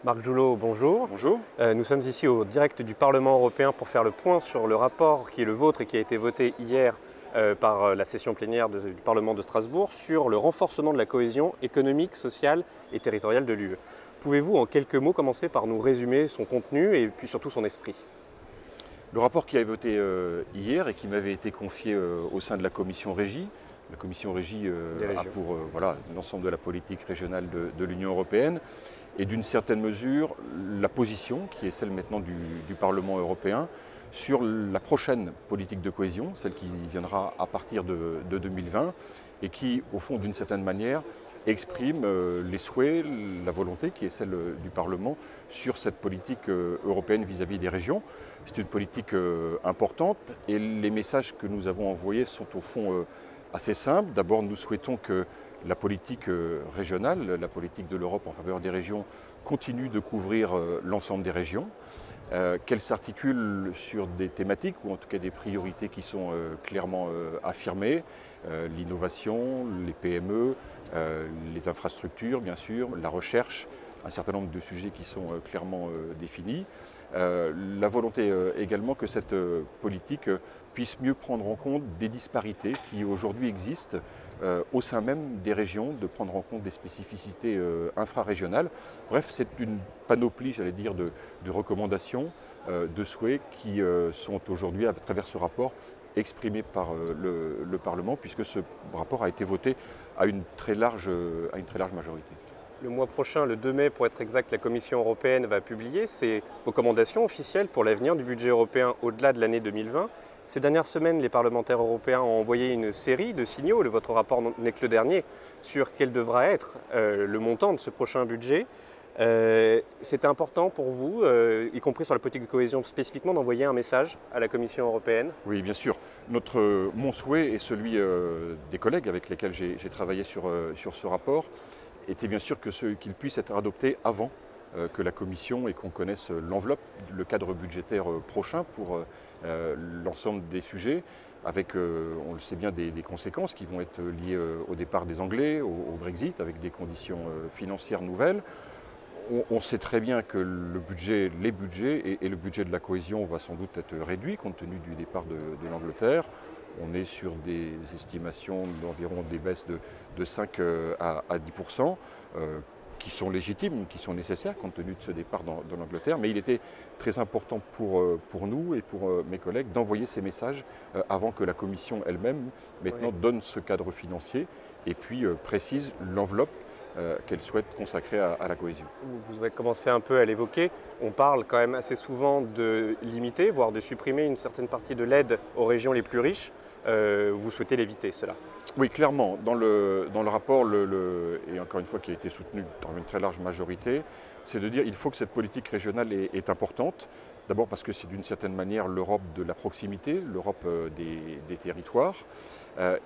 Marc Joulot, bonjour. Bonjour. Nous sommes ici au direct du Parlement européen pour faire le point sur le rapport qui est le vôtre et qui a été voté hier par la session plénière du Parlement de Strasbourg sur le renforcement de la cohésion économique, sociale et territoriale de l'UE. Pouvez-vous en quelques mots commencer par nous résumer son contenu et puis surtout son esprit? Le rapport qui a été voté hier et qui m'avait été confié au sein de la commission Régie. La commission Régie a pour l'ensemble de la politique régionale de l'Union européenne et d'une certaine mesure la position qui est celle maintenant du Parlement européen sur la prochaine politique de cohésion, celle qui viendra à partir de 2020 et qui, au fond, d'une certaine manière, exprime les souhaits, la volonté qui est celle du Parlement sur cette politique européenne vis-à-vis des régions. C'est une politique importante et les messages que nous avons envoyés sont au fond assez simples. D'abord, nous souhaitons que la politique régionale, la politique de l'Europe en faveur des régions, continue de couvrir l'ensemble des régions, qu'elle s'articule sur des thématiques ou en tout cas des priorités qui sont clairement affirmées, l'innovation, les PME, les infrastructures bien sûr, la recherche, un certain nombre de sujets qui sont clairement définis. La volonté également que cette politique puisse mieux prendre en compte des disparités qui aujourd'hui existent au sein même des régions, de prendre en compte des spécificités infrarégionales. Bref, c'est une panoplie, j'allais dire, de recommandations, de souhaits qui sont aujourd'hui, à travers ce rapport, exprimés par le Parlement, puisque ce rapport a été voté à une très large majorité. Le mois prochain, le 2 mai pour être exact, la Commission européenne va publier ses recommandations officielles pour l'avenir du budget européen au-delà de l'année 2020. Ces dernières semaines, les parlementaires européens ont envoyé une série de signaux, votre rapport n'est que le dernier, sur quel devra être le montant de ce prochain budget. C'était important pour vous, y compris sur la politique de cohésion spécifiquement, d'envoyer un message à la Commission européenne? Oui, bien sûr. Mon souhait et celui des collègues avec lesquels j'ai travaillé sur ce rapport était bien sûr qu'il puisse être adopté avant que la Commission et qu'on connaisse l'enveloppe, le cadre budgétaire prochain pour l'ensemble des sujets, avec, on le sait bien, des conséquences qui vont être liées au départ des Anglais, au Brexit, avec des conditions financières nouvelles. On sait très bien que les budgets et le budget de la cohésion va sans doute être réduit compte tenu du départ de l'Angleterre. On est sur des estimations d'environ des baisses de 5 à 10%, qui sont légitimes, qui sont nécessaires compte tenu de ce départ dans l'Angleterre. Mais il était très important pour nous et pour mes collègues d'envoyer ces messages avant que la Commission elle-même maintenant donne ce cadre financier et puis précise l'enveloppe qu'elle souhaite consacrer à la cohésion. Vous avez commencé un peu à l'évoquer. On parle quand même assez souvent de limiter, voire de supprimer une certaine partie de l'aide aux régions les plus riches. Vous souhaitez l'éviter, cela? Oui, clairement. Dans le rapport, et encore une fois qui a été soutenu dans une très large majorité, c'est de dire qu'il faut que cette politique régionale est importante. D'abord parce que c'est d'une certaine manière l'Europe de la proximité, l'Europe des territoires.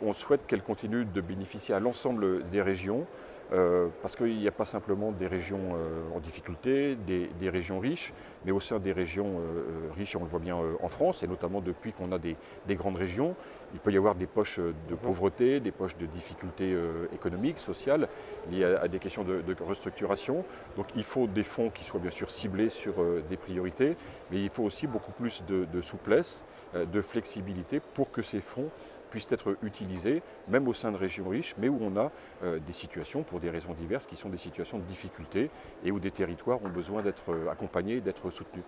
On souhaite qu'elle continue de bénéficier à l'ensemble des régions, parce qu'il n'y a pas simplement des régions en difficulté, des régions riches, mais au sein des régions riches, on le voit bien en France, et notamment depuis qu'on a des grandes régions, il peut y avoir des poches de pauvreté, des poches de difficultés économiques, sociales, liées à des questions de restructuration. Donc il faut des fonds qui soient bien sûr ciblés sur des priorités, mais il faut aussi beaucoup plus de souplesse, de flexibilité pour que ces fonds puissent être utilisés, même au sein de régions riches, mais où on a des situations, pour des raisons diverses, qui sont des situations de difficulté et où des territoires ont besoin d'être accompagnés, d'être soutenus.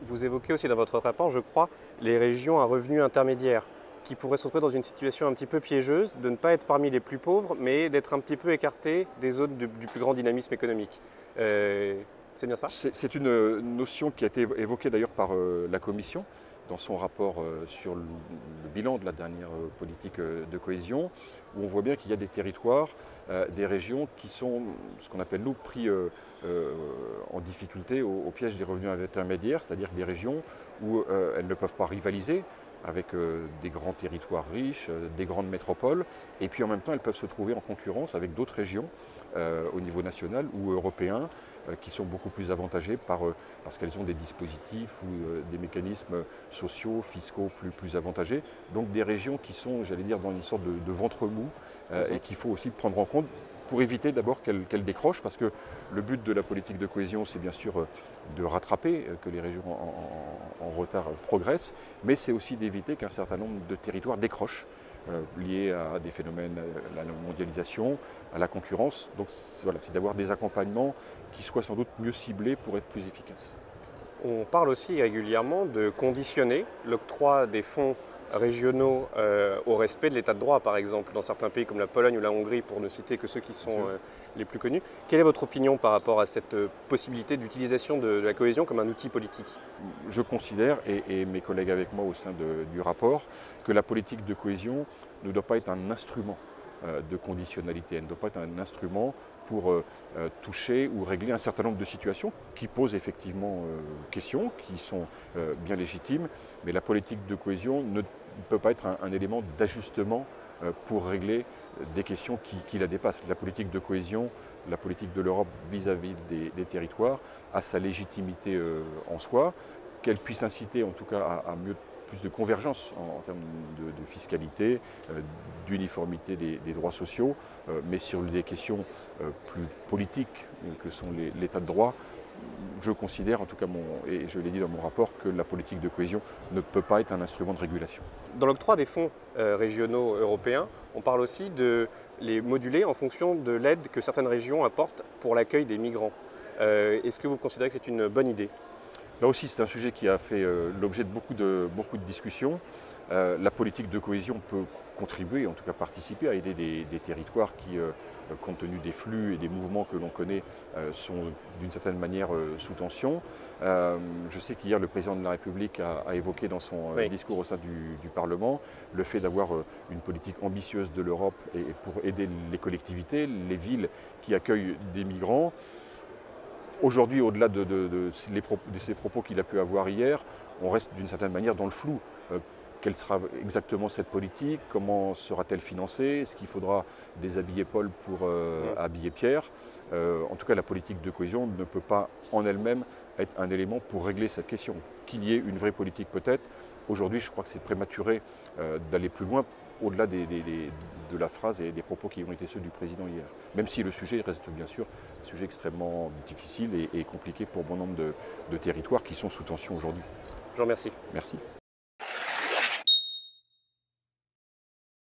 Vous évoquez aussi dans votre rapport, je crois, les régions à revenus intermédiaires qui pourraient se retrouver dans une situation un petit peu piégeuse, de ne pas être parmi les plus pauvres, mais d'être un petit peu écartées des zones du plus grand dynamisme économique. C'est bien ça? C'est une notion qui a été évoquée d'ailleurs par la Commission dans son rapport sur le bilan de la dernière politique de cohésion, où on voit bien qu'il y a des territoires, des régions qui sont, ce qu'on appelle nous, pris en difficulté au piège des revenus intermédiaires, c'est-à-dire des régions où elles ne peuvent pas rivaliser avec des grands territoires riches, des grandes métropoles, et puis en même temps elles peuvent se trouver en concurrence avec d'autres régions au niveau national ou européen qui sont beaucoup plus avantagées parce qu'elles ont des dispositifs ou des mécanismes sociaux, fiscaux plus avantagés. Donc des régions qui sont, j'allais dire, dans une sorte de ventre mou et qu'il faut aussi prendre en compte pour éviter d'abord qu'elle décroche, parce que le but de la politique de cohésion, c'est bien sûr de rattraper, que les régions en retard progressent, mais c'est aussi d'éviter qu'un certain nombre de territoires décrochent, liés à des phénomènes, à la mondialisation, à la concurrence. Donc voilà, c'est d'avoir des accompagnements qui soient sans doute mieux ciblés pour être plus efficaces. On parle aussi régulièrement de conditionner l'octroi des fonds régionaux au respect de l'état de droit, par exemple, dans certains pays comme la Pologne ou la Hongrie, pour ne citer que ceux qui sont les plus connus. Quelle est votre opinion par rapport à cette possibilité d'utilisation de la cohésion comme un outil politique? Je considère, et mes collègues avec moi au sein du rapport, que la politique de cohésion ne doit pas être un instrument de conditionnalité. Elle ne doit pas être un instrument pour toucher ou régler un certain nombre de situations qui posent effectivement question, qui sont bien légitimes, mais la politique de cohésion ne peut pas être un élément d'ajustement pour régler des questions qui la dépassent. La politique de cohésion, la politique de l'Europe vis-à-vis des territoires a sa légitimité en soi, qu'elle puisse inciter en tout cas à plus de convergence en termes de fiscalité, d'uniformité des droits sociaux, mais sur des questions plus politiques que sont l'état de droit. Je considère, en tout cas, et je l'ai dit dans mon rapport, que la politique de cohésion ne peut pas être un instrument de régulation. Dans l'octroi des fonds régionaux européens, on parle aussi de les moduler en fonction de l'aide que certaines régions apportent pour l'accueil des migrants. Est-ce que vous considérez que c'est une bonne idée ? Là aussi, c'est un sujet qui a fait l'objet de beaucoup de discussions. La politique de cohésion peut contribuer, en tout cas participer à aider des territoires qui, compte tenu des flux et des mouvements que l'on connaît, sont d'une certaine manière sous tension. Je sais qu'hier, le président de la République a évoqué dans son discours au sein du Parlement le fait d'avoir une politique ambitieuse de l'Europe et pour aider les collectivités, les villes qui accueillent des migrants. Aujourd'hui, au-delà de ces propos qu'il a pu avoir hier, on reste d'une certaine manière dans le flou. Quelle sera exactement cette politique? Comment sera-t-elle financée? Est-ce qu'il faudra déshabiller Paul pour habiller Pierre? En tout cas, la politique de cohésion ne peut pas en elle-même être un élément pour régler cette question. Qu'il y ait une vraie politique peut-être. Aujourd'hui, je crois que c'est prématuré d'aller plus loin au-delà de la phrase et des propos qui ont été ceux du président hier. Même si le sujet reste bien sûr un sujet extrêmement difficile et compliqué pour bon nombre de territoires qui sont sous tension aujourd'hui. Je vous remercie. Merci.